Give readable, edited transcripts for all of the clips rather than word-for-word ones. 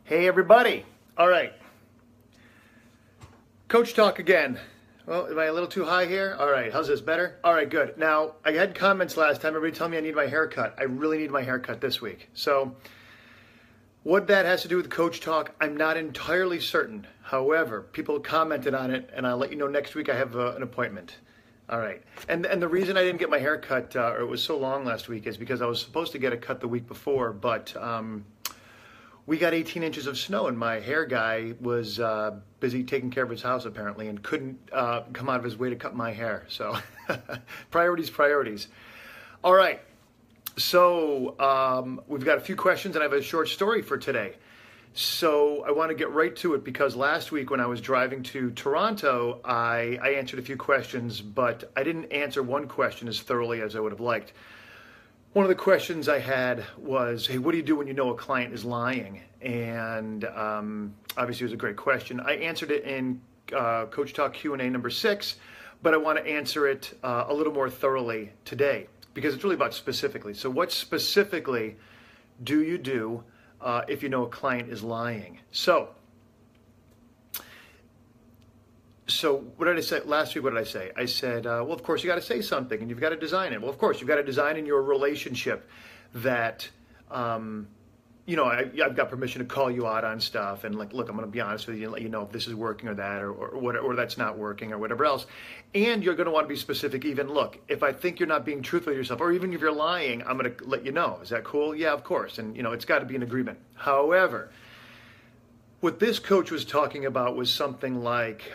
Hey everybody. All right. Coach talk again. Well, am I a little too high here? All right. How's this? Better? All right, good. Now, I had comments last time. Everybody telling me I need my haircut. I really need my haircut this week. So, what that has to do with coach talk, I'm not entirely certain. However, people commented on it, and I'll let you know next week I have an appointment. All right. And the reason I didn't get my hair cut, or it was so long last week, is because I was supposed to get it cut the week before, but we got 18 inches of snow, and my hair guy was busy taking care of his house, apparently, and couldn't come out of his way to cut my hair. So, priorities. All right. So, we've got a few questions, and I have a short story for today. So I want to get right to it because last week when I was driving to Toronto, I answered a few questions, but I didn't answer one question as thoroughly as I would have liked. One of the questions I had was, hey, what do you do when you know a client is lying? And obviously it was a great question. I answered it in Coach Talk Q&A number 6, but I want to answer it a little more thoroughly today because it's really about specifically. So what specifically do you do if you know a client is lying? So what did I say last week? What did I say? I said, well, of course you got to say something and you've got to design it. Well, of course you've got to design in your relationship that, I've got permission to call you out on stuff and like, look, I'm going to be honest with you and let you know if this is working or that, or that's not working or whatever else. And you're going to want to be specific. Even look, if I think you're not being truthful with yourself, or even if you're lying, I'm going to let you know. Is that cool? Yeah, of course. And it's got to be an agreement. However, what this coach was talking about was something like,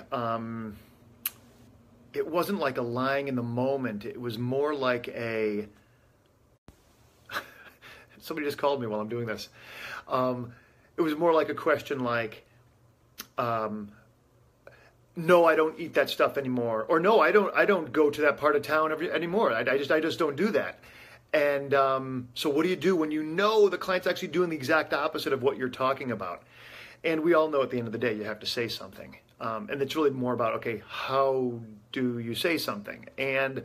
it wasn't like a lying in the moment. It was more like somebody just called me while I'm doing this. It was more like a question like, no, I don't eat that stuff anymore. Or no, I don't go to that part of town anymore. I just don't do that. And so what do you do when you know the client's actually doing the exact opposite of what you're talking about? And we all know at the end of the day, you have to say something. And it's really more about, okay, how do you say something? And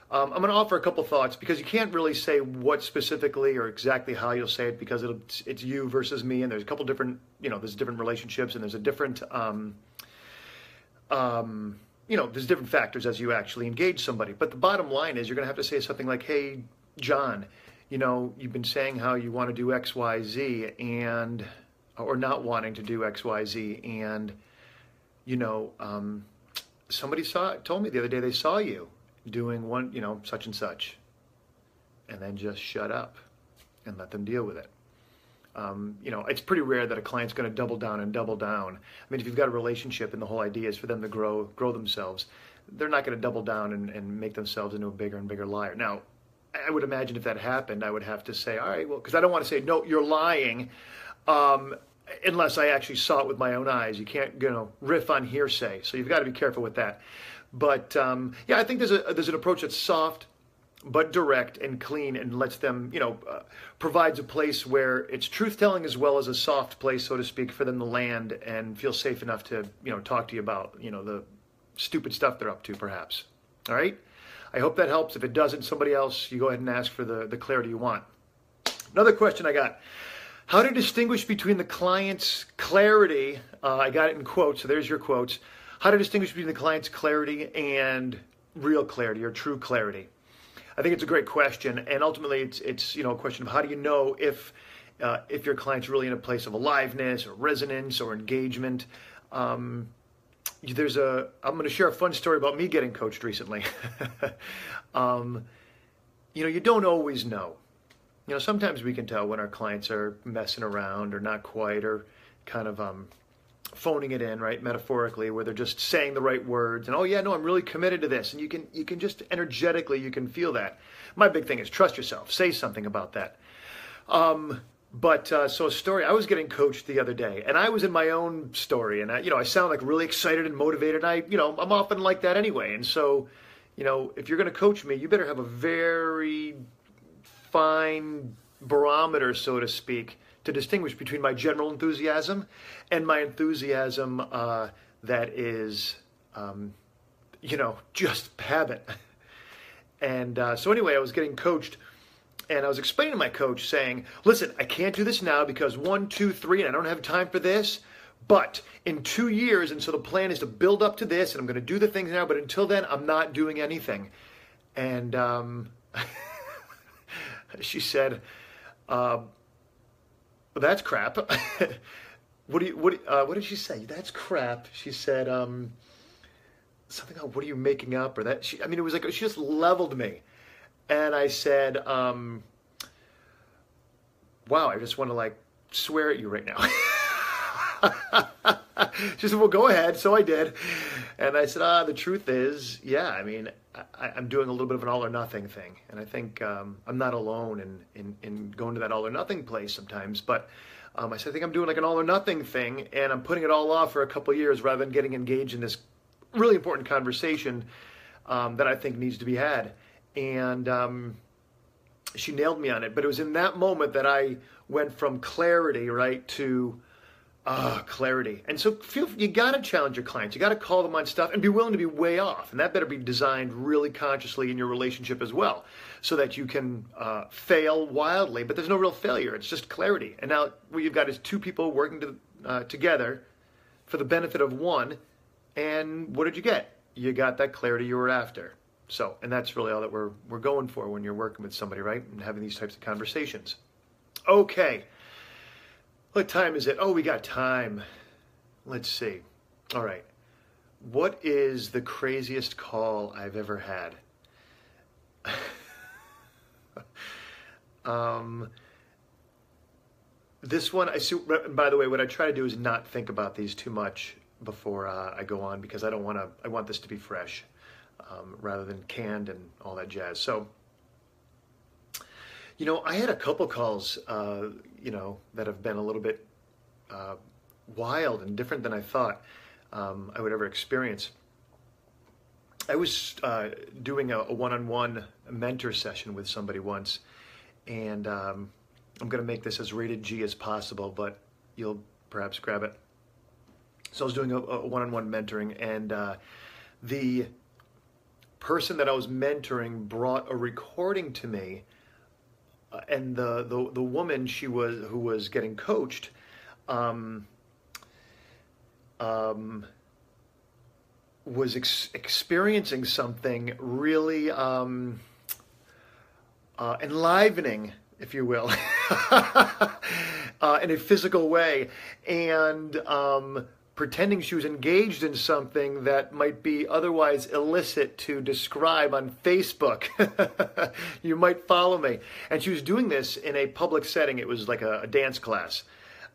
I'm going to offer a couple thoughts because you can't really say what specifically or exactly how you'll say it because it's you versus me. And there's a couple different, there's different relationships and there's a different, there's different factors as you actually engage somebody. But the bottom line is you're going to have to say something like, hey, John, you've been saying how you want to do X, Y, Z or not wanting to do X, Y, Z. And, somebody told me the other day they saw you doing one, such and such, and then just shut up and let them deal with it. It's pretty rare that a client's going to double down and double down. I mean, if you've got a relationship and the whole idea is for them to grow themselves, they're not going to double down and make themselves into a bigger and bigger liar. Now, I would imagine if that happened, I would have to say, all right, well, because I don't want to say, no, you're lying, unless I actually saw it with my own eyes. You can't, riff on hearsay. So you've got to be careful with that. But I think there's an approach that's soft, but direct and clean, and lets them, provides a place where it's truth-telling as well as a soft place, so to speak, for them to land and feel safe enough to, talk to you about, the stupid stuff they're up to, perhaps. All right? I hope that helps. If it doesn't, somebody else, you go ahead and ask for the clarity you want. Another question I got. How to distinguish between the client's clarity, I got it in quotes, so there's your quotes. How to distinguish between the client's clarity and real clarity or true clarity. I think it's a great question, and ultimately it's a question of how do you know if your client's really in a place of aliveness or resonance or engagement. I'm going to share a fun story about me getting coached recently. You don't always know. Sometimes we can tell when our clients are messing around or not quite or kind of phoning it in, right, metaphorically, where they're just saying the right words and, oh yeah, no, I'm really committed to this. And you can just energetically, you can feel that. My big thing is trust yourself. Say something about that. So a story, I was getting coached the other day and I was in my own story and I sound like really excited and motivated. And I'm often like that anyway. And so, if you're going to coach me, you better have a very fine barometer, so to speak, to distinguish between my general enthusiasm and my enthusiasm that is, just habit. And so anyway, I was getting coached And I was explaining to my coach saying, listen, I can't do this now because 1, 2, 3, and I don't have time for this. But in 2 years, and so the plan is to build up to this, and I'm going to do the things now, but until then, I'm not doing anything. And she said, well, that's crap. What did she say? That's crap. She said something about, what are you making up? Or that, it was like, she just leveled me. And I said, wow, I just want to like swear at you right now. She said, well, go ahead. So I did. And I said, the truth is, yeah, I'm doing a little bit of an all or nothing thing. And I think I'm not alone in going to that all or nothing place sometimes. But I said, I think I'm doing like an all or nothing thing, and I'm putting it all off for a couple of years rather than getting engaged in this really important conversation that I think needs to be had. And she nailed me on it. But it was in that moment that I went from clarity, right, to clarity. And so you got to challenge your clients. You got to call them on stuff and be willing to be way off. And that better be designed really consciously in your relationship as well, so that you can fail wildly. But there's no real failure. It's just clarity. And now what you've got is two people working together for the benefit of one. And what did you get? You got that clarity you were after. So, and that's really all that we're going for when you're working with somebody, right? And having these types of conversations. Okay. What time is it? Oh, we got time. Let's see. All right. What is the craziest call I've ever had? This one, by the way, what I try to do is not think about these too much before I go on, because I want this to be fresh. Rather than canned and all that jazz. So, I had a couple calls, that have been a little bit wild and different than I thought I would ever experience. I was doing a one-on-one mentor session with somebody once, and I'm going to make this as rated G as possible, but you'll perhaps grab it. So I was doing a one-on-one mentoring, and the person that I was mentoring brought a recording to me, and the woman who was getting coached was experiencing something really enlivening, if you will, in a physical way, and pretending she was engaged in something that might be otherwise illicit to describe on Facebook. You might follow me. And she was doing this in a public setting. It was like a dance class.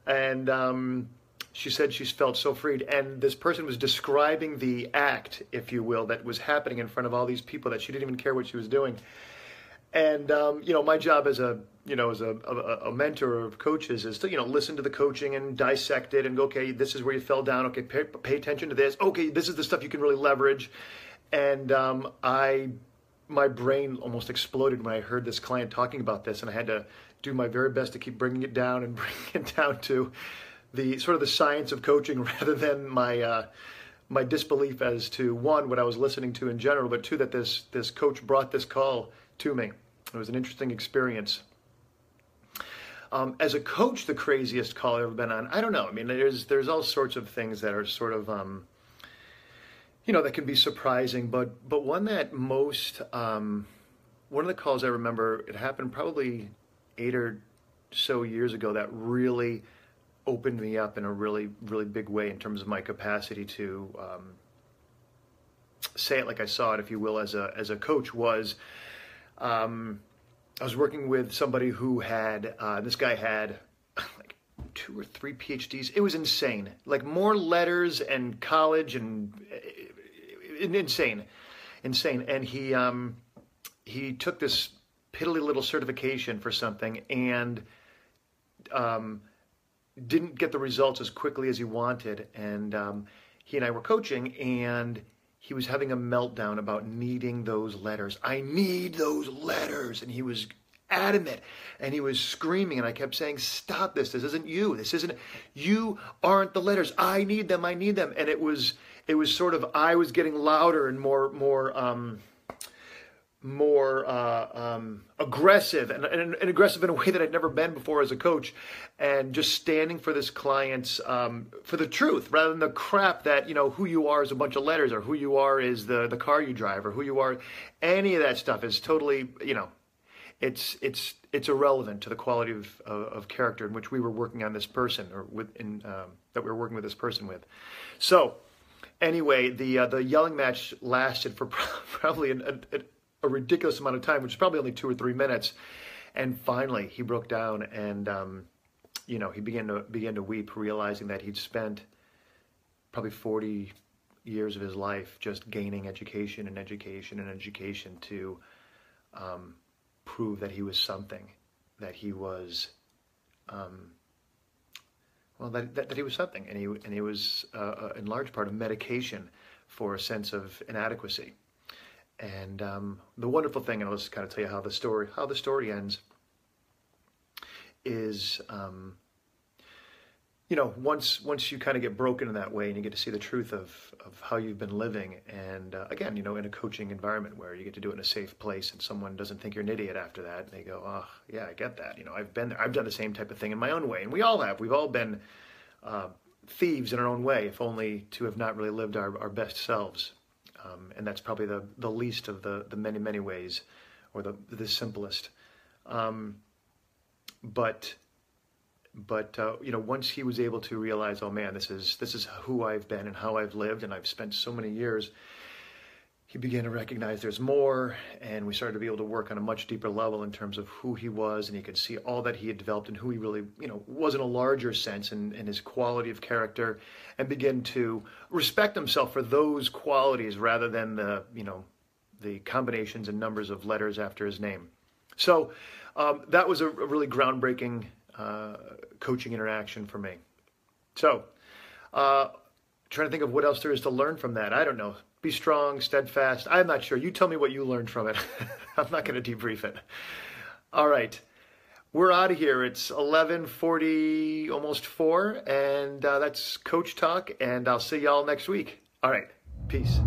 And she said she felt so freed. And this person was describing the act, if you will, that was happening in front of all these people, that she didn't even care what she was doing. And, my job as a mentor of coaches is to, listen to the coaching and dissect it and go, okay, this is where you fell down. Okay, pay attention to this. Okay, this is the stuff you can really leverage. And my brain almost exploded when I heard this client talking about this, and I had to do my very best to keep bringing it down and bringing it down to the sort of the science of coaching rather than my disbelief as to, one, what I was listening to in general, but two, that this coach brought this call to me. It was an interesting experience. As a coach, the craziest call I've ever been on, I don't know. There's all sorts of things that are sort of, that can be surprising. But one that one of the calls I remember, it happened probably 8 or so years ago, that really opened me up in a really, really big way in terms of my capacity to say it like I saw it, if you will, as a coach, was I was working with somebody who had, this guy had like 2 or 3 PhDs. It was insane. Like more letters and college and insane. And he took this piddly little certification for something and didn't get the results as quickly as he wanted. And he and I were coaching, and he was having a meltdown about needing those letters. I need those letters. And he was adamant, and he was screaming, and I kept saying, stop this. This isn't you. This isn't, you aren't the letters. I need them. I need them. And it was sort of, I was getting louder and more more aggressive and aggressive in a way that I'd never been before as a coach, and just standing for this client's for the truth rather than the crap that, you know, who you are is a bunch of letters, or who you are is the car you drive, or who you are. Any of that stuff is totally, you know, it's irrelevant to the quality of character in which we were working on this person, or that we were working with this person with. So anyway, the yelling match lasted for probably a ridiculous amount of time, which is probably only 2 or 3 minutes. And finally, he broke down, and you know, he began to weep, realizing that he'd spent probably 40 years of his life just gaining education and education and education to prove that he was something, that he was well, that he was something, and he was in large part a medication for a sense of inadequacy. And the wonderful thing, and I'll just kind of tell you how the story ends, is you know, once you kind of get broken in that way, and you get to see the truth of how you've been living, and again, you know, in a coaching environment where you get to do it in a safe place, and someone doesn't think you're an idiot after that, and they go, oh yeah, I get that. You know, I've been there. I've done the same type of thing in my own way, and we all have. We've all been thieves in our own way, if only to have not really lived our best selves. And that's probably the least of the many ways, or the simplest. But you know, once he was able to realize, oh man, this is who I've been and how I've lived, and I've spent so many years, he began to recognize there's more, and we started to be able to work on a much deeper level in terms of who he was, and he could see all that he had developed and who he really, you know, was in a larger sense, and his quality of character, and begin to respect himself for those qualities rather than the, you know, the combinations and numbers of letters after his name. So that was a really groundbreaking coaching interaction for me. So trying to think of what else there is to learn from that. I don't know. Be strong, steadfast. I'm not sure. You tell me what you learned from it. I'm not going to debrief it. All right. We're out of here. It's 11:40, almost 4, and that's Coach Talk, and I'll see y'all next week. All right. Peace.